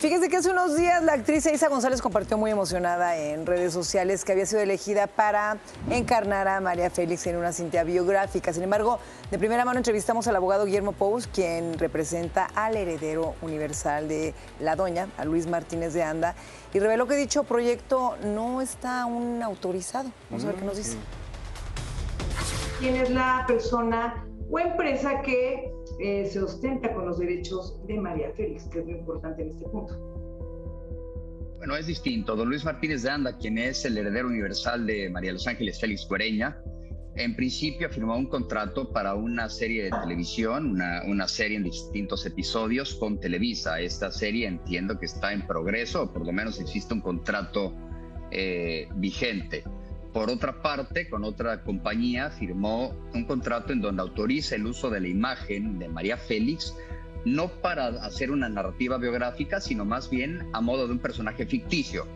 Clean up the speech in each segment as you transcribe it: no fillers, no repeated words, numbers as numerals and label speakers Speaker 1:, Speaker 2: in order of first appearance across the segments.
Speaker 1: Fíjese que hace unos días la actriz Eiza González compartió muy emocionada en redes sociales que había sido elegida para encarnar a María Félix en una cinta biográfica. Sin embargo, de primera mano entrevistamos al abogado Guillermo Pous, quien representa al heredero universal de la doña, a Luis Martínez de Anda, y reveló que dicho proyecto no está aún autorizado. Vamos a ver qué nos dice.
Speaker 2: ¿Quién es la persona o empresa que se ostenta con los derechos de María Félix, que es lo importante en este punto?
Speaker 3: Bueno, es distinto. Don Luis Martínez de Anda, quien es el heredero universal de María Los Ángeles Félix Cuereña, en principio firmó un contrato para una serie de televisión, una serie en distintos episodios con Televisa. Esta serie entiendo que está en progreso, o por lo menos existe un contrato vigente. Por otra parte, con otra compañía firmó un contrato en donde autoriza el uso de la imagen de María Félix, no para hacer una narrativa biográfica, sino más bien a modo de un personaje ficticio.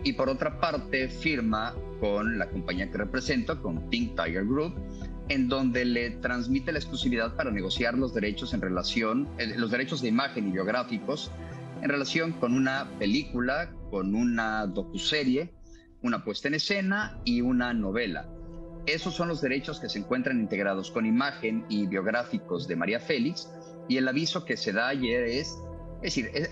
Speaker 3: Y por otra parte, firma con la compañía que represento, con Pink Tiger Group, en donde le transmite la exclusividad para negociar los derechos en relación, los derechos de imagen y biográficos en relación con una película, con una docuserie, una puesta en escena y una novela. Esos son los derechos que se encuentran integrados con imagen y biográficos de María Félix, y el aviso que se da ayer es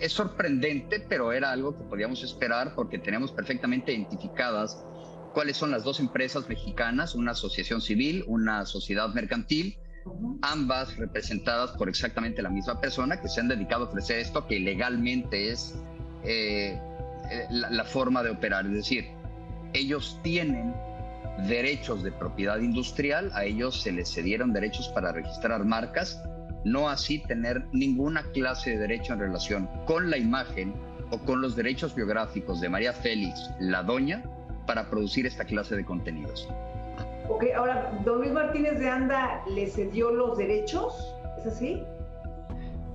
Speaker 3: sorprendente, pero era algo que podíamos esperar porque tenemos perfectamente identificadas cuáles son las dos empresas mexicanas, una asociación civil, una sociedad mercantil, ambas representadas por exactamente la misma persona que se han dedicado a ofrecer esto que legalmente es la forma de operar, es decir, ellos tienen derechos de propiedad industrial, a ellos se les cedieron derechos para registrar marcas, no así tener ninguna clase de derecho en relación con la imagen o con los derechos biográficos de María Félix, la doña, para producir esta clase de contenidos.
Speaker 2: Ok, ahora, don Luis Martínez de Anda le cedió los derechos, ¿es así?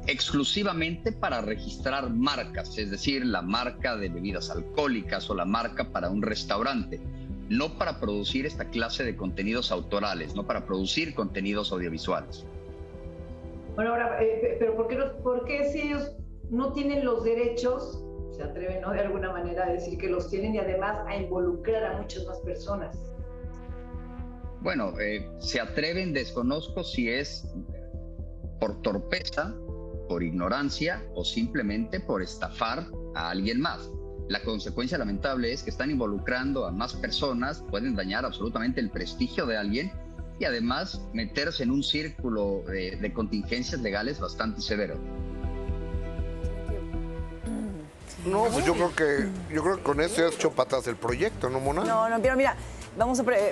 Speaker 3: Exclusivamente para registrar marcas, es decir, la marca de bebidas alcohólicas o la marca para un restaurante, no para producir esta clase de contenidos autorales, no para producir contenidos audiovisuales.
Speaker 2: Bueno, ahora, pero ¿por qué si ellos no tienen los derechos, se atreven, ¿no?, de alguna manera a decir que los tienen y además a involucrar a muchas más personas?
Speaker 3: Bueno, se atreven, desconozco si es por torpeza, por ignorancia o simplemente por estafar a alguien más. La consecuencia lamentable es que están involucrando a más personas, pueden dañar absolutamente el prestigio de alguien y además meterse en un círculo de contingencias legales bastante severo.
Speaker 4: No, pues yo creo que con eso ya has hecho patas el proyecto, ¿no, Mona?
Speaker 1: No, pero mira,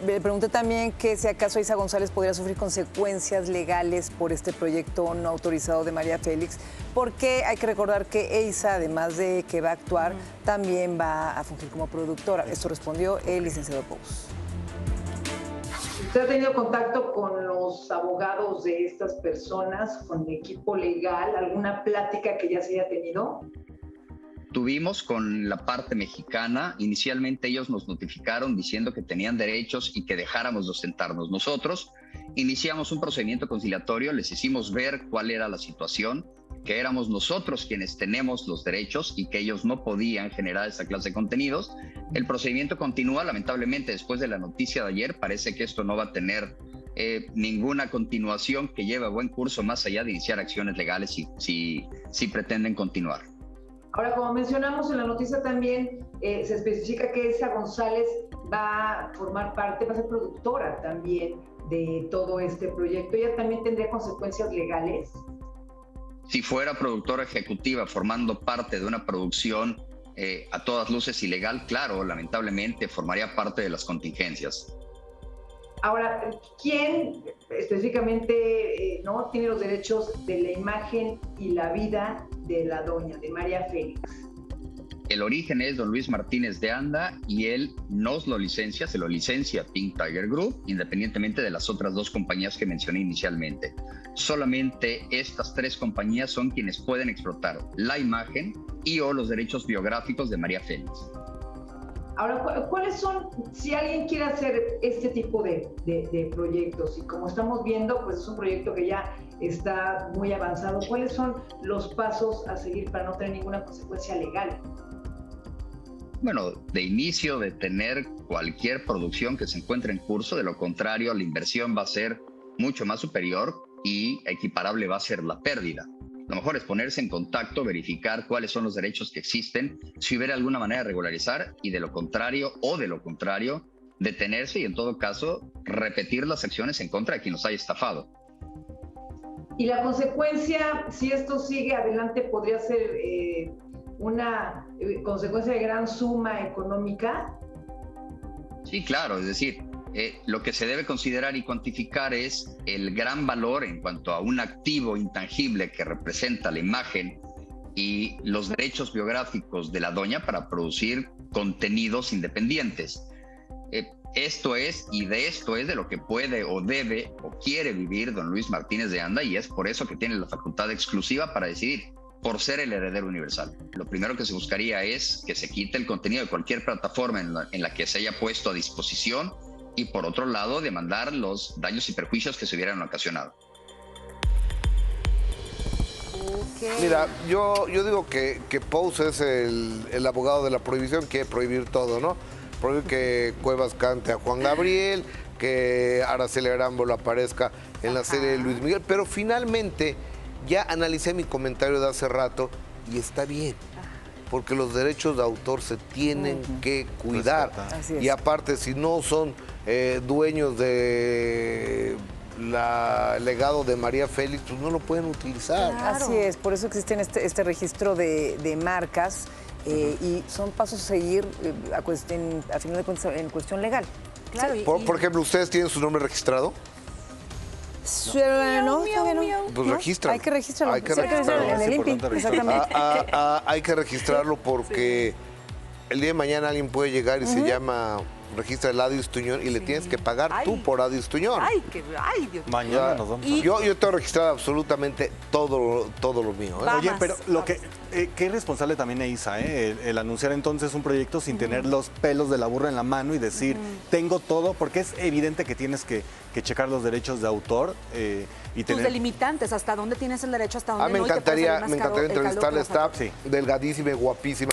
Speaker 1: le pregunté también que si acaso Eiza González podría sufrir consecuencias legales por este proyecto no autorizado de María Félix, porque hay que recordar que Eiza, además de que va a actuar, también va a fungir como productora. Esto respondió el licenciado Pous.
Speaker 2: ¿Usted ha tenido contacto con los abogados de estas personas, con el equipo legal, alguna plática que ya se haya tenido?
Speaker 3: Tuvimos con la parte mexicana, inicialmente ellos nos notificaron diciendo que tenían derechos y que dejáramos de ostentarnos. Nosotros iniciamos un procedimiento conciliatorio, les hicimos ver cuál era la situación, que éramos nosotros quienes tenemos los derechos y que ellos no podían generar esa clase de contenidos. El procedimiento continúa, lamentablemente después de la noticia de ayer parece que esto no va a tener ninguna continuación que lleve a buen curso más allá de iniciar acciones legales si pretenden continuar.
Speaker 2: Ahora, como mencionamos en la noticia también, se especifica que Eiza González va a formar parte, va a ser productora también de todo este proyecto. ¿Ella también tendría consecuencias legales?
Speaker 3: Si fuera productora ejecutiva formando parte de una producción a todas luces ilegal, claro, lamentablemente formaría parte de las contingencias.
Speaker 2: Ahora, ¿quién específicamente no tiene los derechos de la imagen y la vida de la doña, de María Félix?
Speaker 3: El origen es don Luis Martínez de Anda y él nos lo licencia, se lo licencia Pink Tiger Group, independientemente de las otras dos compañías que mencioné inicialmente. Solamente estas tres compañías son quienes pueden explotar la imagen y o los derechos biográficos de María Félix.
Speaker 2: Ahora, ¿cuáles son, si alguien quiere hacer este tipo de proyectos? Y como estamos viendo, pues es un proyecto que ya está muy avanzado. ¿Cuáles son los pasos a seguir para no tener ninguna consecuencia legal?
Speaker 3: Bueno, de inicio, detener cualquier producción que se encuentre en curso. De lo contrario, la inversión va a ser mucho más superior y equiparable va a ser la pérdida. Lo mejor es ponerse en contacto, verificar cuáles son los derechos que existen, si hubiera alguna manera de regularizar, y de lo contrario, detenerse y en todo caso repetir las acciones en contra de quien nos haya estafado.
Speaker 2: Y la consecuencia, si esto sigue adelante, podría ser una consecuencia de gran suma económica.
Speaker 3: Sí, claro, es decir, lo que se debe considerar y cuantificar es el gran valor en cuanto a un activo intangible que representa la imagen y los derechos biográficos de la doña para producir contenidos independientes. Esto es, y de esto es de lo que puede o debe o quiere vivir don Luis Martínez de Anda, y es por eso que tiene la facultad exclusiva para decidir, por ser el heredero universal. Lo primero que se buscaría es que se quite el contenido de cualquier plataforma en la que se haya puesto a disposición, y por otro lado, demandar los daños y perjuicios que se hubieran ocasionado.
Speaker 1: Okay.
Speaker 4: Mira, yo digo que Pous es el abogado de la prohibición, quiere prohibir todo, ¿no? Prohibir que Cuevas cante a Juan Gabriel, que Araceli Arámbolo aparezca en la serie de Luis Miguel, pero finalmente ya analicé mi comentario de hace rato y está bien, porque los derechos de autor se tienen que cuidar. Y aparte, si no son dueños de legado de María Félix, pues no lo pueden utilizar.
Speaker 1: Claro. Así es, por eso existe este registro de marcas y son pasos a seguir a final de cuentas en cuestión legal.
Speaker 5: Claro,
Speaker 4: por ejemplo, ¿ustedes tienen su nombre registrado?
Speaker 1: No,
Speaker 4: pues
Speaker 1: ¿no?
Speaker 4: regístralo.
Speaker 1: Hay que registrarlo.
Speaker 4: Hay que registrarlo.
Speaker 1: En el INPI, exactamente.
Speaker 4: Hay que registrarlo porque el día de mañana alguien puede llegar y se llama registra el Adiós Tuñón y le tienes que pagar tú por Adiós Tuñón.
Speaker 5: Ay, Dios.
Speaker 6: Mañana nos vamos.
Speaker 4: Yo tengo registrado absolutamente todo lo mío.
Speaker 6: Oye, pero qué irresponsable también Eiza, el anunciar entonces un proyecto sin tener los pelos de la burra en la mano y decir, tengo todo, porque es evidente que tienes que checar los derechos de autor y
Speaker 5: tus delimitantes, hasta dónde tienes el derecho, hasta dónde
Speaker 4: me
Speaker 5: no.
Speaker 4: encantaría entrevistar a esta delgadísima y guapísima